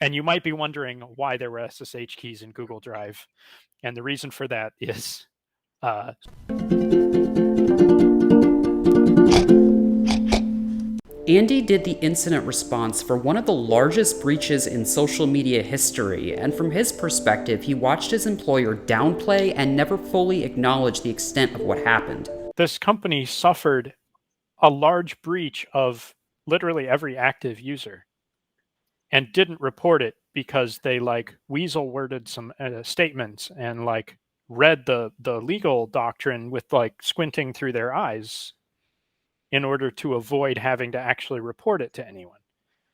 And you might be wondering why there were SSH keys in Google Drive. And the reason for that is Andy did the incident response for one of the largest breaches in social media history, and from his perspective, he watched his employer downplay and never fully acknowledge the extent of what happened. This company suffered a large breach of literally every active user and didn't report it because they weasel worded some statements and read the legal doctrine with squinting through their eyes in order to avoid having to actually report it to anyone.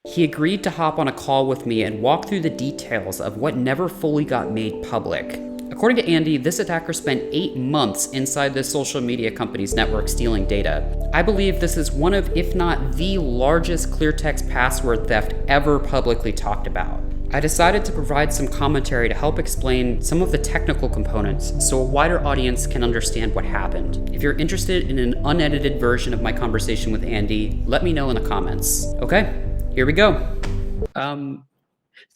He agreed to hop on a call with me and walk through the details of what never fully got made public. According to Andy, this attacker spent 8 months inside this social media company's network stealing data. I believe this is one of, if not the largest cleartext password theft ever publicly talked about. I decided to provide some commentary to help explain some of the technical components so a wider audience can understand what happened. If you're interested in an unedited version of my conversation with Andy, let me know in the comments. Okay, here we go.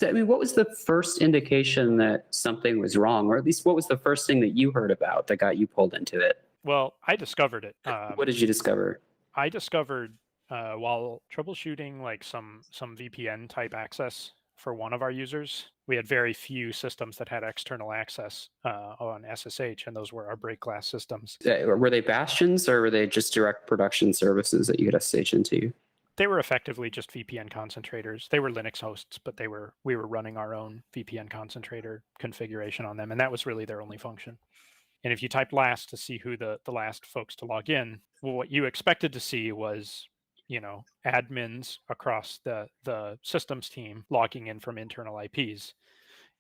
So, I mean, what was the first indication that something was wrong, or at least what was the first thing that you heard about that got you pulled into it? Well, I discovered it. What did you discover? I discovered while troubleshooting some VPN type access for one of our users. We had very few systems that had external access on SSH, and those were our break glass systems. Were they bastions, or were they just direct production services that you could SSH into? They were effectively just VPN concentrators. They were Linux hosts, but we were running our own VPN concentrator configuration on them, and that was really their only function. And if you typed last to see who the last folks to log in, well, what you expected to see was, admins across the systems team logging in from internal IPs,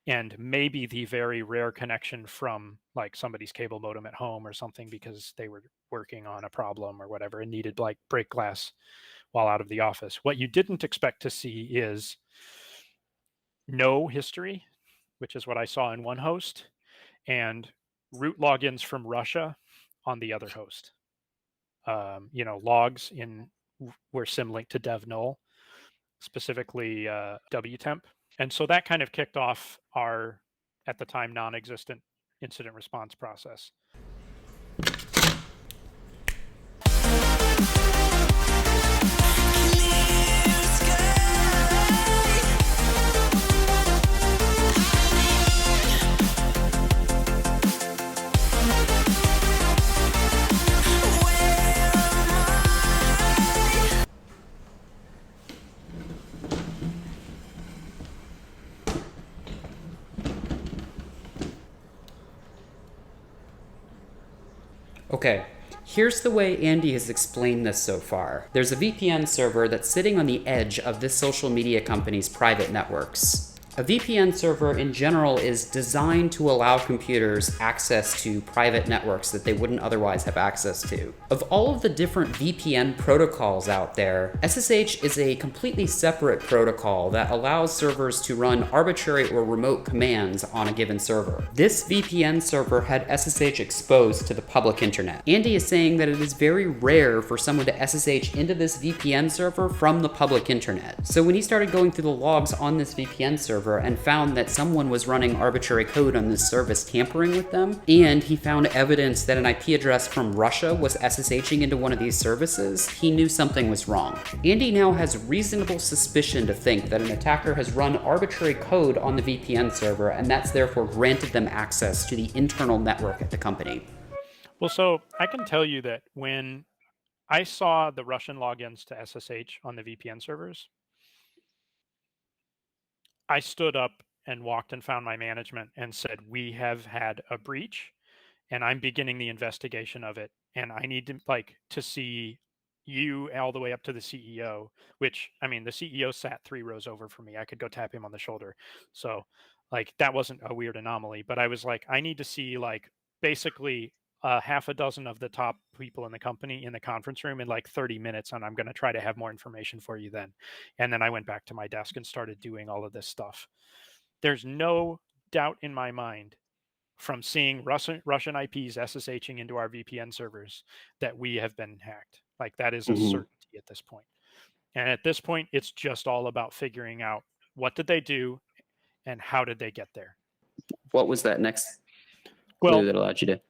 and maybe the very rare connection from somebody's cable modem at home or something because they were working on a problem or whatever and needed break glass while out of the office. What you didn't expect to see is no history, which is what I saw in one host, and root logins from Russia on the other host. Logs were symlinked to dev null, specifically wtemp. And so that kind of kicked off our, at the time, non-existent incident response process. Okay, here's the way Andy has explained this so far. There's a VPN server that's sitting on the edge of this social media company's private networks. A VPN server in general is designed to allow computers access to private networks that they wouldn't otherwise have access to. Of all of the different VPN protocols out there, SSH is a completely separate protocol that allows servers to run arbitrary or remote commands on a given server. This VPN server had SSH exposed to the public internet. Andy is saying that it is very rare for someone to SSH into this VPN server from the public internet. So when he started going through the logs on this VPN server and found that someone was running arbitrary code on this service tampering with them, and he found evidence that an IP address from Russia was SSHing into one of these services, he knew something was wrong. Andy now has reasonable suspicion to think that an attacker has run arbitrary code on the VPN server, and that's therefore granted them access to the internal network at the company. Well, so I can tell you that when I saw the Russian logins to SSH on the VPN servers, I stood up and walked and found my management and said, we have had a breach and I'm beginning the investigation of it. And I need to see you all the way up to the CEO, which, I mean, the CEO sat 3 rows over from me. I could go tap him on the shoulder. So that wasn't a weird anomaly, but I was I need to see basically half a dozen of the top people in the company in the conference room in 30 minutes, and I'm going to try to have more information for you then. And then I went back to my desk and started doing all of this stuff. There's no doubt in my mind from seeing Russian IPs SSHing into our VPN servers that we have been hacked. That is a certainty at this point. And at this point, it's just all about figuring out what did they do, and how did they get there? What was that next clue Well, that allowed you to?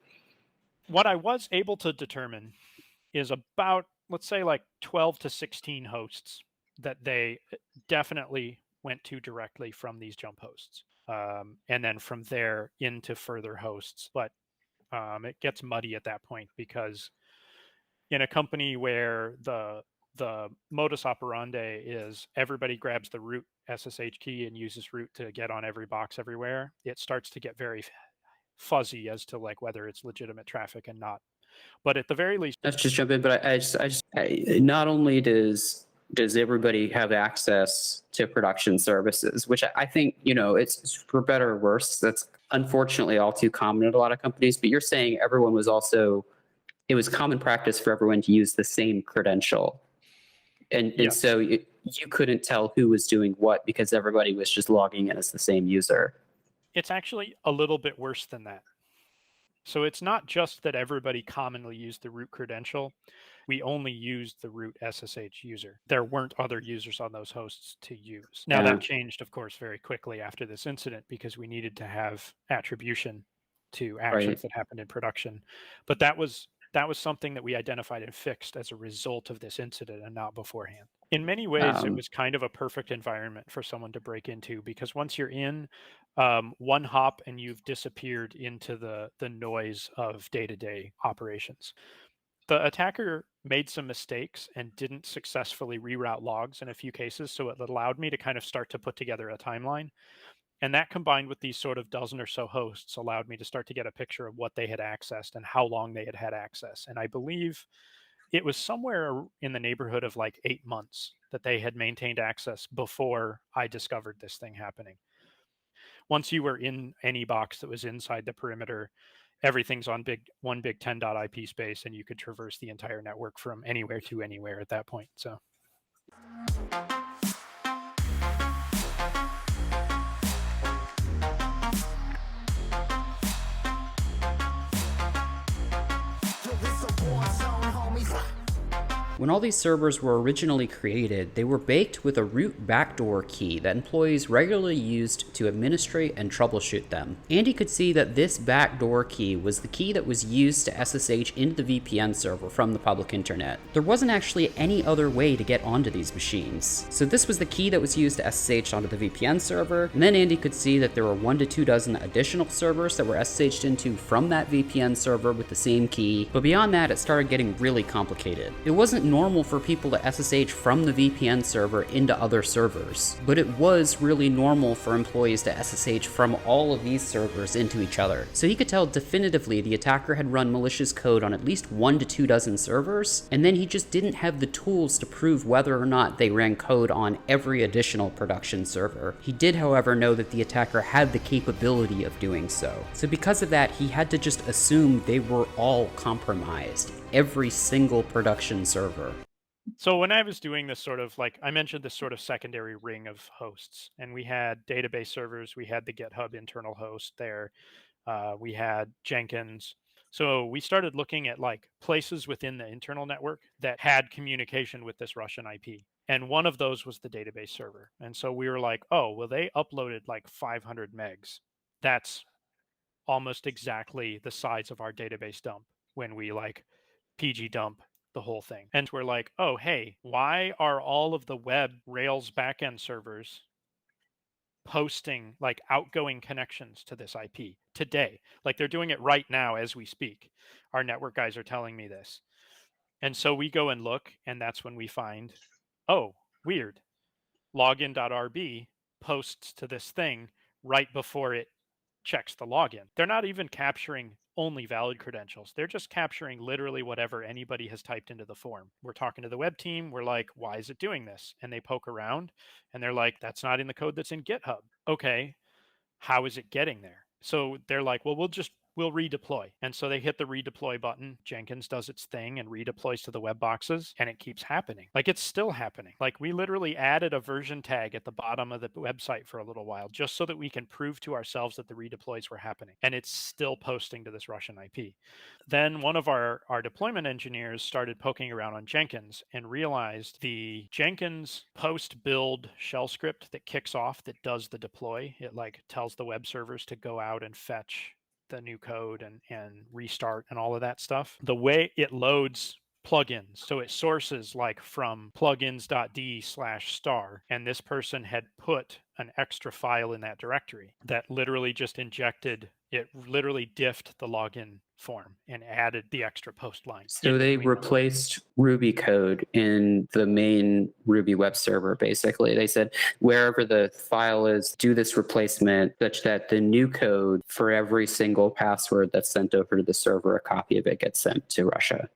what I was able to determine is about, let's say, like 12 to 16 hosts that they definitely went to directly from these jump hosts. And then from there into further hosts. But it gets muddy at that point, because in a company where the modus operandi is everybody grabs the root SSH key and uses root to get on every box everywhere, it starts to get very fuzzy as to like whether it's legitimate traffic and not. But at the very least, Let's just jump in. But not only does everybody have access to production services, which I think, it's for better or worse. That's unfortunately all too common at a lot of companies. But you're saying it was common practice for everyone to use the same credential. And yes. so you couldn't tell who was doing what because everybody was just logging in as the same user. It's actually a little bit worse than that. So it's not just that everybody commonly used the root credential. We only used the root SSH user. There weren't other users on those hosts to use. Now, that changed, of course, very quickly after this incident, because we needed to have attribution to actions that happened in production. But that was something that we identified and fixed as a result of this incident and not beforehand. In many ways, it was kind of a perfect environment for someone to break into, because once you're in, one hop and you've disappeared into the noise of day-to-day operations. The attacker made some mistakes and didn't successfully reroute logs in a few cases, so it allowed me to kind of start to put together a timeline. And that, combined with these sort of dozen or so hosts, allowed me to start to get a picture of what they had accessed and how long they had had access. And I believe it was somewhere in the neighborhood of like 8 months that they had maintained access before I discovered this thing happening. Once you were in any box that was inside the perimeter, everything's on one big 10.IP space, and you could traverse the entire network from anywhere to anywhere at that point. So. When all these servers were originally created, they were baked with a root backdoor key that employees regularly used to administrate and troubleshoot them. Andy could see that this backdoor key was the key that was used to SSH into the VPN server from the public internet. There wasn't actually any other way to get onto these machines. So this was the key that was used to SSH onto the VPN server, and then Andy could see that there were 1 to 2 dozen additional servers that were SSH'd into from that VPN server with the same key, but beyond that it started getting really complicated. It wasn't normal for people to SSH from the VPN server into other servers, but it was really normal for employees to SSH from all of these servers into each other. So he could tell definitively the attacker had run malicious code on at least 1 to 2 dozen servers, and then he just didn't have the tools to prove whether or not they ran code on every additional production server. He did, however, know that the attacker had the capability of doing so. So because of that, he had to just assume they were all compromised. Every single production server. So when I was doing this sort of, like I mentioned, this sort of secondary ring of hosts, and we had database servers, we had the GitHub internal host there, we had Jenkins. So we started looking at like places within the internal network that had communication with this Russian IP. And one of those was the database server. And so we were like, oh, well, they uploaded like 500 megs. That's almost exactly the size of our database dump when we like PG dump the whole thing. And we're like, oh, hey, why are all of the web Rails backend servers posting like outgoing connections to this IP today? Like they're doing it right now as we speak. Our network guys are telling me this. And so we go and look, and that's when we find, oh, weird. Login.rb posts to this thing right before it checks the login. They're not even capturing only valid credentials. They're just capturing literally whatever anybody has typed into the form. We're talking to the web team. We're like, why is it doing this? And they poke around and they're like, that's not in the code that's in GitHub. Okay, how is it getting there? So they're like, well, we'll just will redeploy. And so they hit the redeploy button. Jenkins does its thing and redeploys to the web boxes, and it keeps happening. Like, it's still happening. Like, we literally added a version tag at the bottom of the website for a little while just so that we can prove to ourselves that the redeploys were happening. And it's still posting to this Russian IP. Then one of our deployment engineers started poking around on Jenkins and realized the Jenkins post build shell script that kicks off, that does the deploy. It like tells the web servers to go out and fetch the new code and restart and all of that stuff. The way it loads plugins, so it sources like from plugins.d/star, and this person had put an extra file in that directory that literally just injected, it literally diffed the login form and added the extra post line. So they replaced Ruby code in the main Ruby web server, basically. They said, wherever the file is, do this replacement such that the new code for every single password that's sent over to the server, a copy of it gets sent to Russia.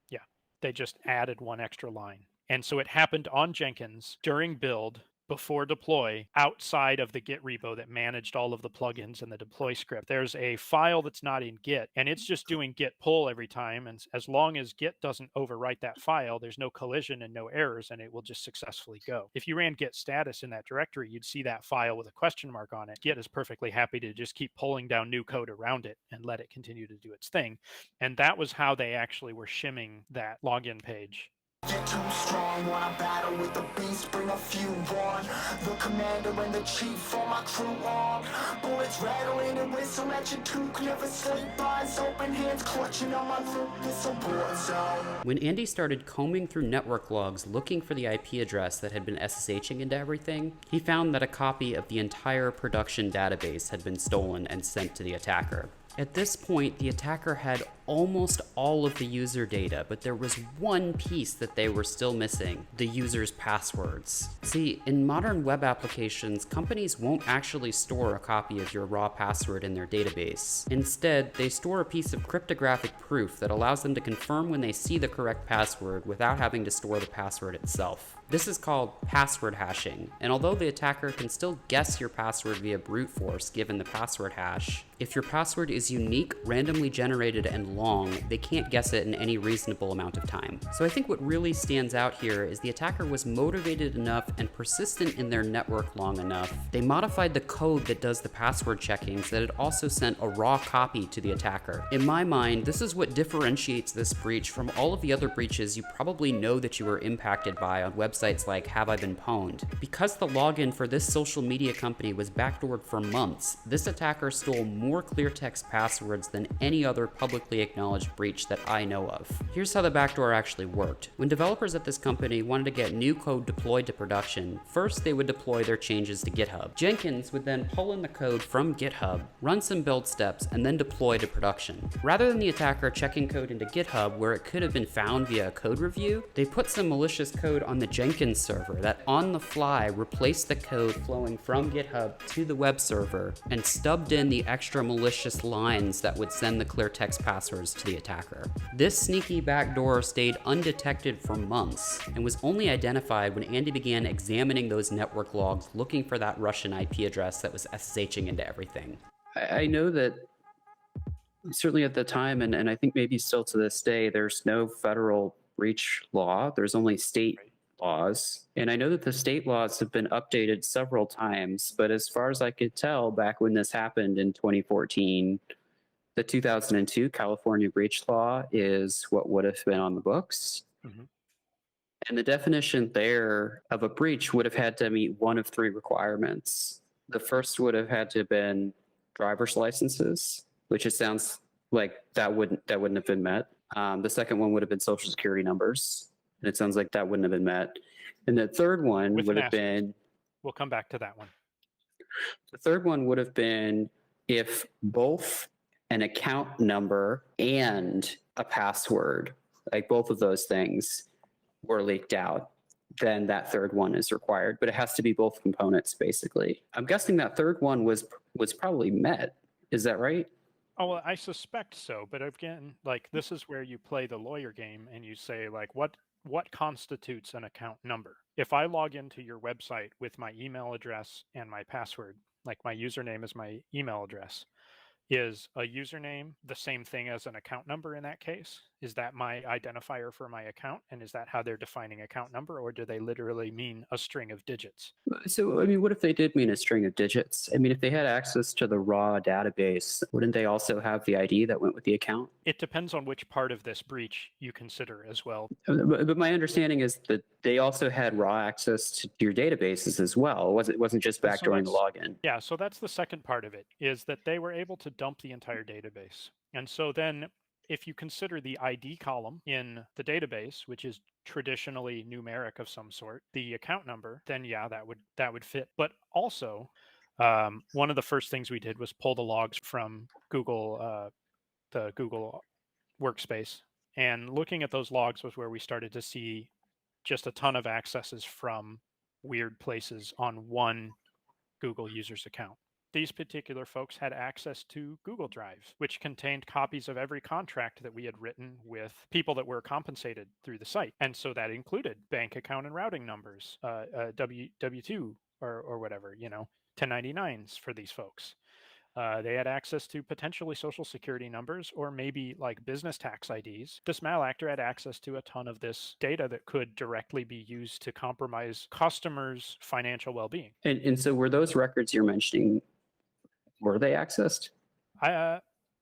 Yeah, they just added one extra line. And so it happened on Jenkins during build, before deploy, outside of the Git repo that managed all of the plugins and the deploy script. There's a file that's not in Git, and it's just doing Git pull every time. And as long as Git doesn't overwrite that file, there's no collision and no errors, and it will just successfully go. If you ran Git status in that directory, you'd see that file with a question mark on it. Git is perfectly happy to just keep pulling down new code around it and let it continue to do its thing. And that was how they actually were shimming that login page. Get too strong, wanna battle with the beast, bring a few on. The commander and the chief for my crew on. Bullets rattling and whistle at your toque, never sleep, eyes open, hands clutching on my loop, it's a war zone. When Andy started combing through network logs looking for the IP address that had been SSHing into everything, he found that a copy of the entire production database had been stolen and sent to the attacker. At this point, the attacker had almost all of the user data, but there was one piece that they were still missing: the user's passwords. See, in modern web applications, companies won't actually store a copy of your raw password in their database. Instead, they store a piece of cryptographic proof that allows them to confirm when they see the correct password without having to store the password itself. This is called password hashing, and although the attacker can still guess your password via brute force given the password hash, if your password is unique, randomly generated, and long, they can't guess it in any reasonable amount of time. So I think what really stands out here is the attacker was motivated enough and persistent in their network long enough. They modified the code that does the password checking so that it also sent a raw copy to the attacker. In my mind, this is what differentiates this breach from all of the other breaches you probably know that you were impacted by on websites like Have I Been Pwned. Because the login for this social media company was backdoored for months, this attacker stole more clear text passwords than any other publicly acknowledged breach that I know of. Here's how the backdoor actually worked. When developers at this company wanted to get new code deployed to production, first they would deploy their changes to GitHub. Jenkins would then pull in the code from GitHub, run some build steps, and then deploy to production. Rather than the attacker checking code into GitHub where it could have been found via a code review, they put some malicious code on the Jenkins server that on the fly replaced the code flowing from GitHub to the web server and stubbed in the extra malicious lines that would send the clear text passwords to the attacker. This sneaky backdoor stayed undetected for months and was only identified when Andy began examining those network logs looking for that Russian IP address that was SSHing into everything. I know that certainly at the time, and I think maybe still to this day, there's no federal breach law. There's only state laws. And I know that the state laws have been updated several times, but as far as I could tell, back when this happened in 2014, the 2002 California breach law is what would have been on the books. Mm-hmm. And the definition there of a breach would have had to meet one of three requirements. The first would have had to have been driver's licenses, which it sounds like that wouldn't have been met. The second one would have been social security numbers, and it sounds like that wouldn't have been met. And the third one would have been... We'll come back to that one. The third one would have been if both an account number and a password, like both of those things, were leaked out, then that third one is required. But it has to be both components, basically. I'm guessing that third one was probably met. Is that right? Oh, well, I suspect so. But again, like, this is where you play the lawyer game and you say, like, what constitutes an account number? If I log into your website with my email address and my password, like my username is my email address, Is a username the same thing as an account number in that case? Is that my identifier for my account? And is that how they're defining account number? Or do they literally mean a string of digits? So, I mean, what if they did mean a string of digits? I mean, if they had access to the raw database, wouldn't they also have the ID that went with the account? It depends on which part of this breach you consider as well. But my understanding is that they also had raw access to your databases as well. It wasn't just backdooring the login. Yeah, so that's the second part of it, is that they were able to dump the entire database. And so then if you consider the ID column in the database, which is traditionally numeric of some sort, the account number, then yeah, that would fit. But also, one of the first things we did was pull the logs from Google, the Google workspace. And looking at those logs was where we started to see just a ton of accesses from weird places on one Google user's account. These particular folks had access to Google Drive, which contained copies of every contract that we had written with people that were compensated through the site. And so that included bank account and routing numbers, W2 or whatever, 1099s for these folks. They had access to potentially social security numbers or maybe like business tax IDs. This malactor had access to a ton of this data that could directly be used to compromise customers' financial well-being. And so were those records you're mentioning, were they accessed?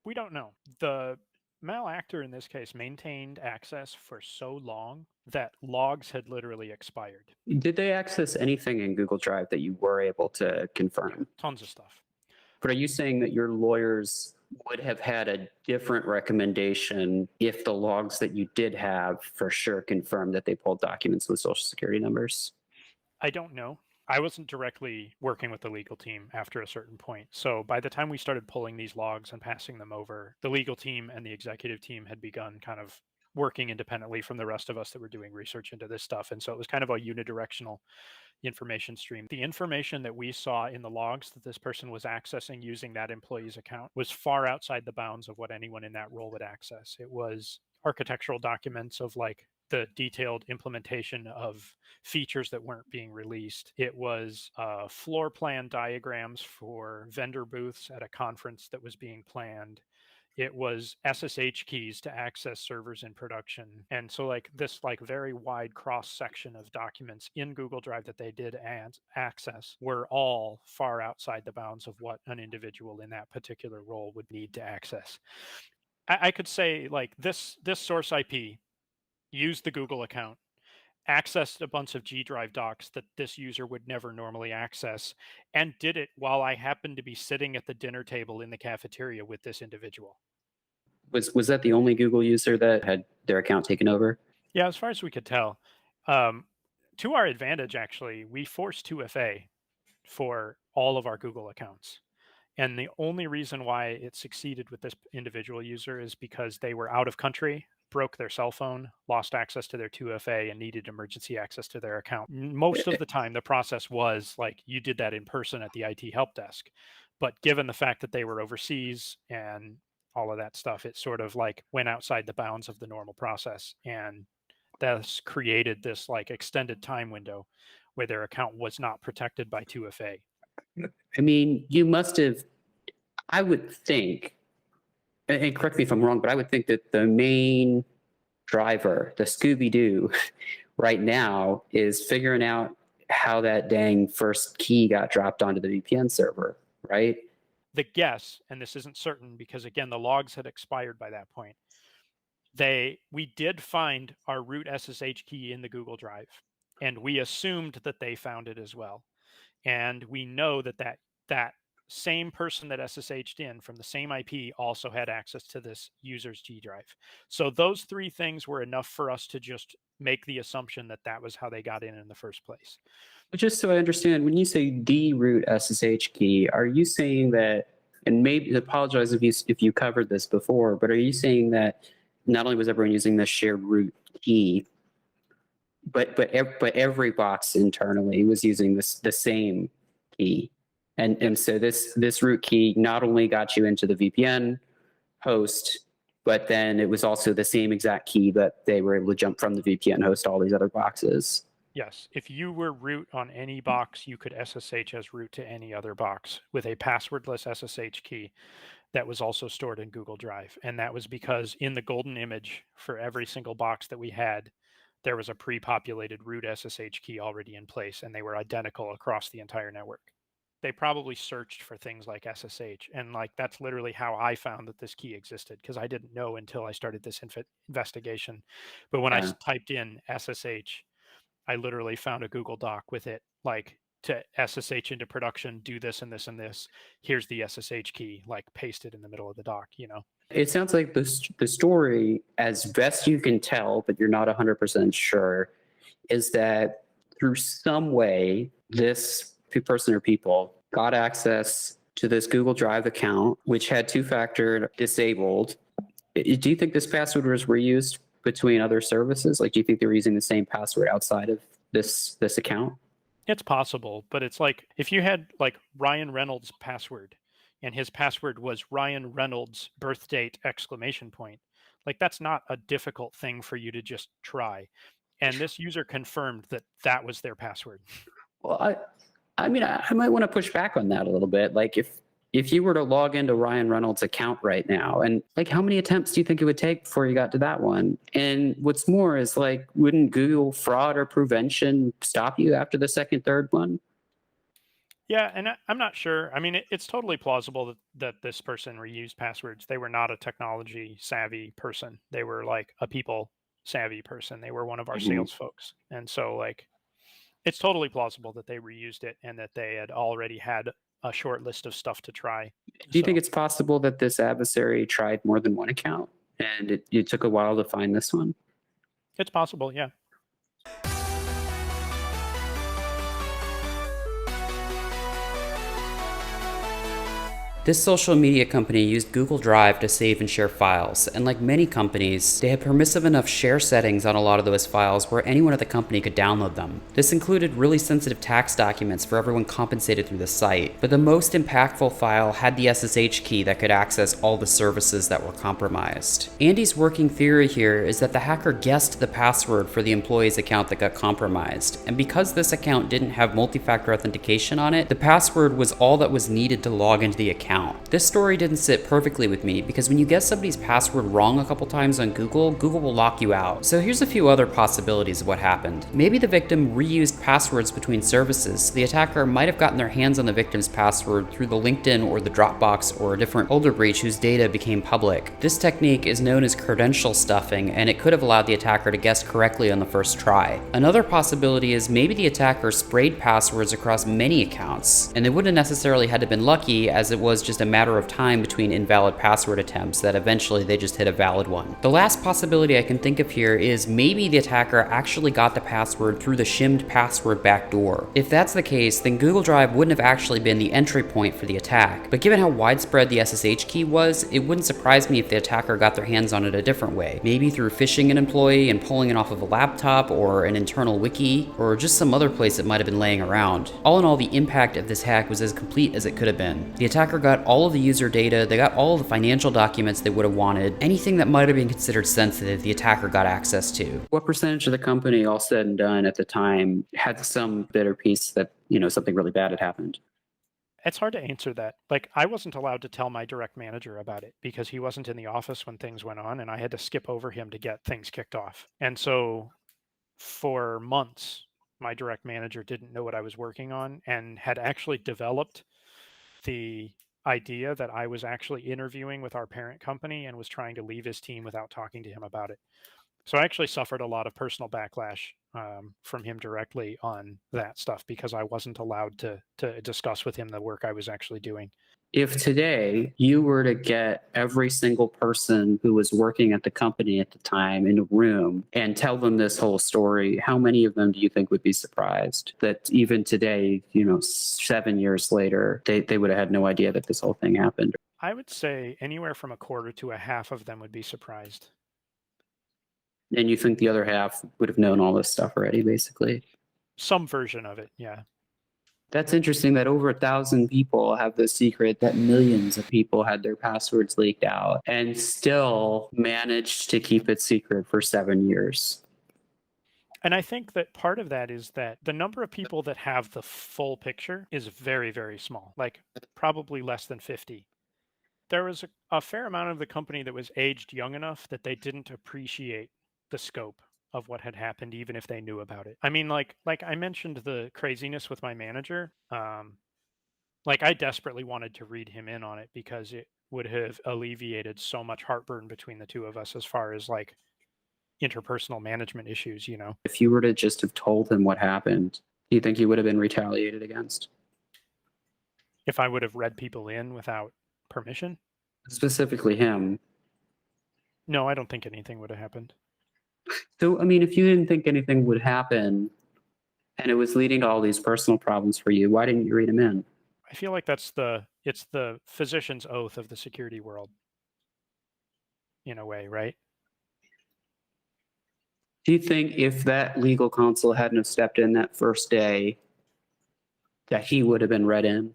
We don't know. The malactor in this case maintained access for so long that logs had literally expired. Did they access anything in Google Drive that you were able to confirm? Tons of stuff. But are you saying that your lawyers would have had a different recommendation if the logs that you did have for sure confirmed that they pulled documents with social security numbers? I don't know. I wasn't directly working with the legal team after a certain point. So by the time we started pulling these logs and passing them over, the legal team and the executive team had begun kind of working independently from the rest of us that were doing research into this stuff. And so it was kind of a unidirectional information stream. The information that we saw in the logs that this person was accessing using that employee's account was far outside the bounds of what anyone in that role would access. It was architectural documents of like the detailed implementation of features that weren't being released. It was floor plan diagrams for vendor booths at a conference that was being planned. It was SSH keys to access servers in production. And so like this like very wide cross section of documents in Google Drive that they did access were all far outside the bounds of what an individual in that particular role would need to access. I could say like this source IP used the Google account, accessed a bunch of G Drive docs that this user would never normally access, and did it while I happened to be sitting at the dinner table in the cafeteria with this individual. Was that the only Google user that had their account taken over? Yeah, as far as we could tell. To our advantage, actually, we forced 2FA for all of our Google accounts. And the only reason why it succeeded with this individual user is because they were out of country, broke their cell phone, lost access to their 2FA, and needed emergency access to their account. Most of the time, the process was like you did that in person at the IT help desk. But given the fact that they were overseas and all of that stuff, it sort of like went outside the bounds of the normal process. And thus created this like extended time window where their account was not protected by 2FA. I mean, you must have, I would think, and correct me if I'm wrong, but I would think that the main driver, the Scooby-Doo right now, is figuring out how that dang first key got dropped onto the VPN server, right? The guess, and this isn't certain because again, the logs had expired by that point. We did find our root SSH key in the Google Drive, and we assumed that they found it as well. And we know that same person that SSH'd in from the same IP also had access to this user's G Drive. So those three things were enough for us to just make the assumption that that was how they got in the first place. But just so I understand, when you say the root SSH key, are you saying that, and maybe apologize if you covered this before, but are you saying that not only was everyone using the shared root key, but every box internally was using the same key, and so this root key not only got you into the VPN host, but then it was also the same exact key that they were able to jump from the VPN host to all these other boxes. Yes, if you were root on any box, you could SSH as root to any other box with a passwordless SSH key. that was also stored in Google Drive. And that was because in the golden image for every single box that we had, there was a pre-populated root SSH key already in place, and they were identical across the entire network. They probably searched for things like SSH, and like that's literally how I found that this key existed, because I didn't know until I started this investigation. But when I Yeah. typed in SSH, I literally found a Google Doc with it, like, to SSH into production, do this and this and this. Here's the SSH key, like pasted in the middle of the doc, you know? It sounds like the story, as best you can tell, but you're not 100% sure, is that through some way, this person or people got access to this Google Drive account, which had two-factor disabled. Do you think this password was reused between other services? Like, do you think they were using the same password outside of this account? It's possible, but it's like if you had like Ryan Reynolds' password and his password was Ryan Reynolds birth date exclamation point, like that's not a difficult thing for you to just try. And this user confirmed that that was their password. Well, I mean, I might want to push back on that a little bit. Like, if you were to log into Ryan Reynolds' account right now, and like, how many attempts do you think it would take before you got to that one? And what's more is like, wouldn't Google fraud or prevention stop you after the second, third one? Yeah, and I'm not sure. I mean, it's totally plausible that this person reused passwords. They were not a technology savvy person. They were like a people savvy person. They were one of our Mhm. sales folks. And so like it's totally plausible that they reused it and that they had already had a short list of stuff to try. Do you think So it's possible that this adversary tried more than one account and it took a while to find this one? it's possible, yeah. This social media company used Google Drive to save and share files, and like many companies, they had permissive enough share settings on a lot of those files where anyone at the company could download them. This included really sensitive tax documents for everyone compensated through the site, but the most impactful file had the SSH key that could access all the services that were compromised. Andy's working theory here is that the hacker guessed the password for the employee's account that got compromised, and because this account didn't have multi-factor authentication on it, the password was all that was needed to log into the account. This story didn't sit perfectly with me because when you guess somebody's password wrong a couple times on Google, Google will lock you out. So here's a few other possibilities of what happened. Maybe the victim reused passwords between services. The attacker might have gotten their hands on the victim's password through the LinkedIn or the Dropbox or a different folder breach whose data became public. This technique is known as credential stuffing, and it could have allowed the attacker to guess correctly on the first try. Another possibility is maybe the attacker sprayed passwords across many accounts, and they wouldn't necessarily had to been lucky, as it was just a matter of time between invalid password attempts that eventually they just hit a valid one. The last possibility I can think of here is maybe the attacker actually got the password through the shimmed password backdoor. If that's the case, then Google Drive wouldn't have actually been the entry point for the attack. But given how widespread the SSH key was, it wouldn't surprise me if the attacker got their hands on it a different way. Maybe through phishing an employee and pulling it off of a laptop or an internal wiki, or just some other place it might have been laying around. All in all, the impact of this hack was as complete as it could have been. The attacker got all of the user data, they got all of the financial documents they would have wanted. Anything that might have been considered sensitive, the attacker got access to. What percentage of the company, all said and done at the time, had some bitter piece that, something really bad had happened? It's hard to answer that. Like, I wasn't allowed to tell my direct manager about it because he wasn't in the office when things went on, and I had to skip over him to get things kicked off. And so for months, my direct manager didn't know what I was working on and had actually developed the idea that I was actually interviewing with our parent company and was trying to leave his team without talking to him about it. So I actually suffered a lot of personal backlash from him directly on that stuff because I wasn't allowed to discuss with him the work I was actually doing. If today you were to get every single person who was working at the company at the time in a room and tell them this whole story, how many of them do you think would be surprised that even today, 7 years later, they would have had no idea that this whole thing happened? I would say anywhere from a quarter to a half of them would be surprised. And you think the other half would have known all this stuff already, basically? Some version of it, yeah. That's interesting that over 1,000 people have the secret that millions of people had their passwords leaked out and still managed to keep it secret for 7 years. And I think that part of that is that the number of people that have the full picture is very, very small, like probably less than 50. there was a fair amount of the company that was aged young enough that they didn't appreciate the scope of what had happened, even if they knew about it. I mean, like I mentioned the craziness with my manager. Like I desperately wanted to read him in on it because it would have alleviated so much heartburn between the two of us as far as like interpersonal management issues, you know. If you were to just have told him what happened, do you think he would have been retaliated against? If I would have read people in without permission, Specifically him. no, I don't think anything would have happened. So, I mean, if you didn't think anything would happen and it was leading to all these personal problems for you, why didn't you read him in? I feel like it's the physician's oath of the security world in a way, right? Do you think if that legal counsel hadn't have stepped in that first day, that he would have been read in?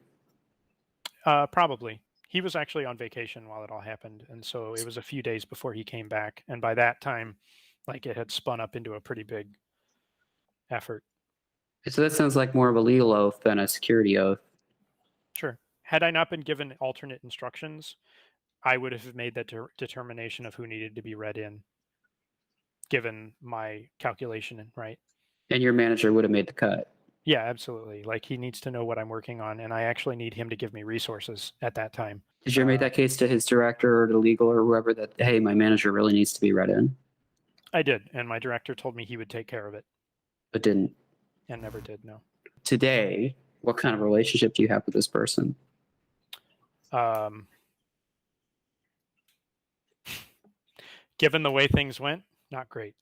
Probably. He was actually on vacation while it all happened, and so it was a few days before he came back. And by that time, like it had spun up into a pretty big effort. So that sounds like more of a legal oath than a security oath. Sure. Had I not been given alternate instructions, I would have made that determination of who needed to be read in, given my calculation, right? And your manager would have made the cut. Yeah, absolutely. Like he needs to know what I'm working on, and I actually need him to give me resources at that time. Did you make that case to his director or to legal or whoever that, hey, my manager really needs to be read in? I did, and my director told me he would take care of it, But didn't. and never did. No. Today, what kind of relationship do you have with this person? Given the way things went, not great.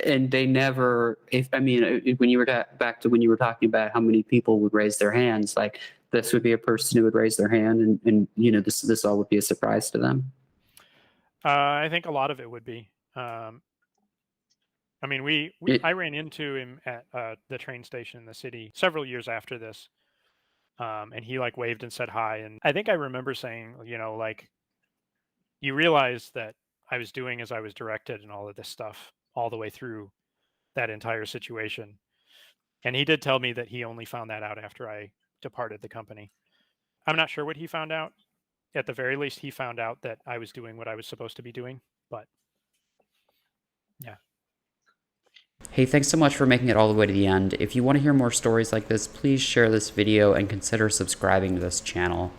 And they never, when you were back to when you were talking about how many people would raise their hands, like this would be a person who would raise their hand and this all would be a surprise to them. I think a lot of it would be. I mean, I ran into him at the train station in the city several years after this, and he like waved and said hi. And I think I remember saying, you know, like, you realize that I was doing as I was directed and all of this stuff all the way through that entire situation. And he did tell me that he only found that out after I departed the company. I'm not sure what he found out. At the very least, he found out that I was doing what I was supposed to be doing. But yeah. Hey, thanks so much for making it all the way to the end. If you want to hear more stories like this, please share this video and consider subscribing to this channel.